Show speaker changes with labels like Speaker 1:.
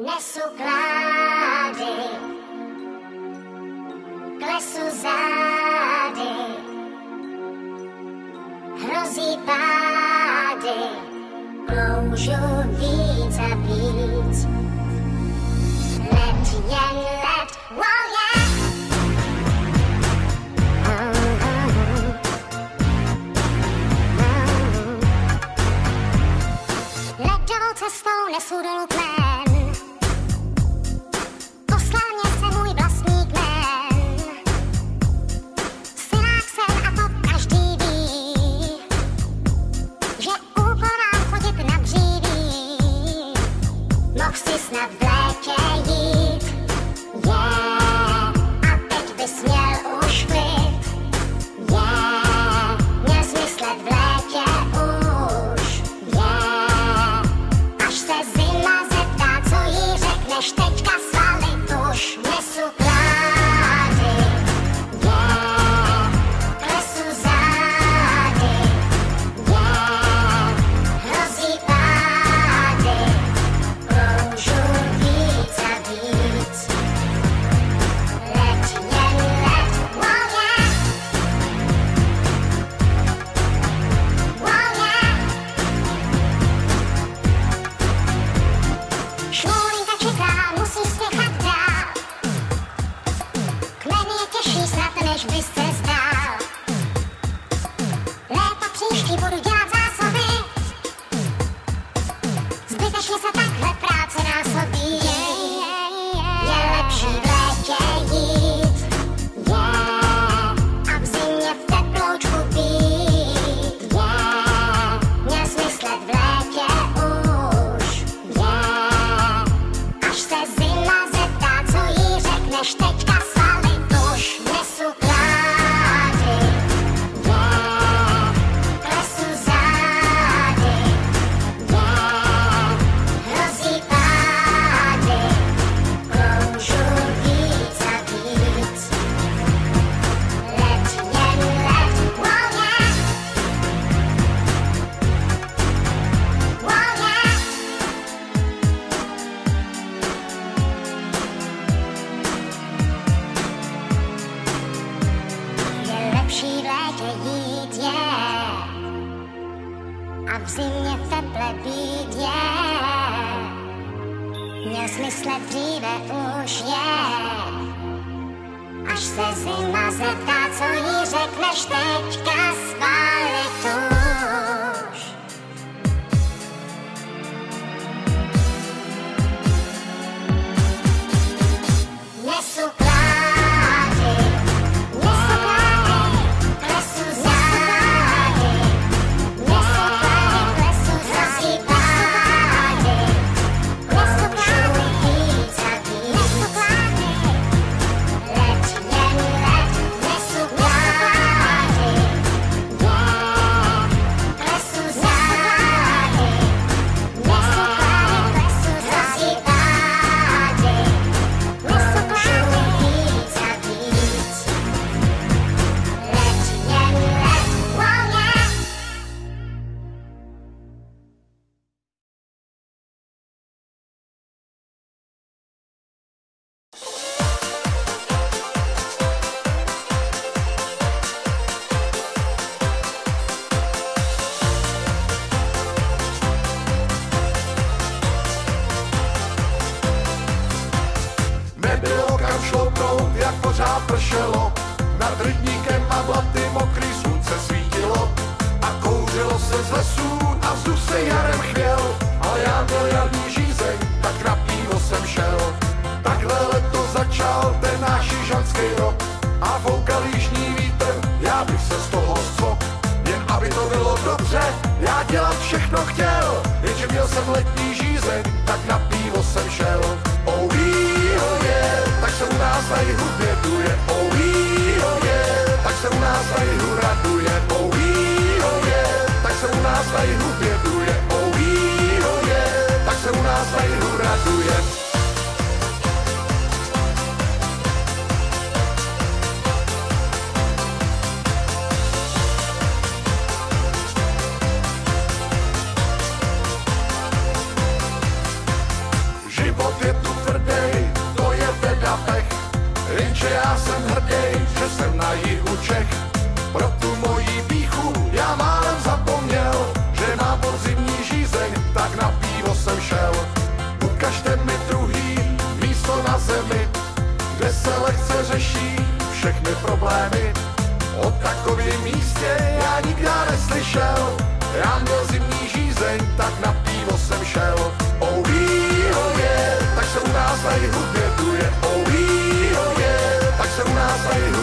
Speaker 1: Nesu klády, klesu zády, hrozí pády, kloužu víc a víc. Let jen let, wow yeah. Ledovou cestou nesu dolů kmen, poslal mě se můj vlastní kmen. Silák jsem a to každý ví, že úkolám chodit na dříví. Mohl si snad v létě jít, yeah, a teď bys měl už klid, yeah, měl smyslet v létě už, yeah, až se zima zeptá, co jí řekneš, teďka svalit už. Nesu klády, yeah, klesu zády, yeah, hrozí pády, kloužu víc a víc. Let jen let, wow yeah, wow yeah. Šmoulinka čeká, musí spěchat dál, kmen je těžší snad, než bys se zdál. Léta příští budu dělat zásoby, zbytečně se takhle práce násobí. Je lepší v létě jít, yeah, a v zimě v teploučku být, yeah, měl smyslet v létě už, yeah, až se zima zeptá, co jí řekneš, teďka svalit už. Nesu klády, yeah, klesu zády, yeah, hrozí pády, kloužu víc a víc. Let jen let, wow yeah, wow yeah. Je lepší v létě jít, yeah, a v zimě v teple být, yeah, měl smyslet dříve už, yeah, až se zima zeptá, co jí řekneš, teďka svalit už. Nesu klády, klesu zády, klesu hrozí pády, kloužu víc a víc. Let jen let, nesu klády, yeah, klesu zády, klesu hrozí pády, kloužu víc a víc. Let jen let, wow yeah.
Speaker 2: Nebylo kam šloupnout, jak pořád pršelo, nad rybníkem a blaty mokrý slunce svítilo a kouřilo se z lesů a vzduch se jarem chvěl, ale já měl jarní žízeň, tak na pivo jsem šel. Takhle leto začal ten náš jižanský rok a foukal jižní vítr, já bych se z toho scvok. Jen aby to bylo dobře, já dělat všechno chtěl, jenže měl jsem letní žízeň, tak na pivo jsem šel. Oh yeah, tak se u nás na jihu běduje. Oh yeah, tak se u nás na jihu raduje. Oh yeah, tak se u nás na jihu běduje. Oh yeah, tak se u nás na jihu raduje. Život je takže já jsem hrdý, že jsem na jihu Čech. Pro tu moji píchu já málem zapomněl, že mám podzimní žízeň, tak na pivo jsem šel. Ukažte mi druhý místo na zemi, kde se lehce řeší všechny problémy. O takovém místě já nikdy neslyšel, já měl zimní žízeň, tak na pivo jsem šel. Oh yeah, tak se u nás na jihu běduje. Oh yeah, tak se u nás na jihu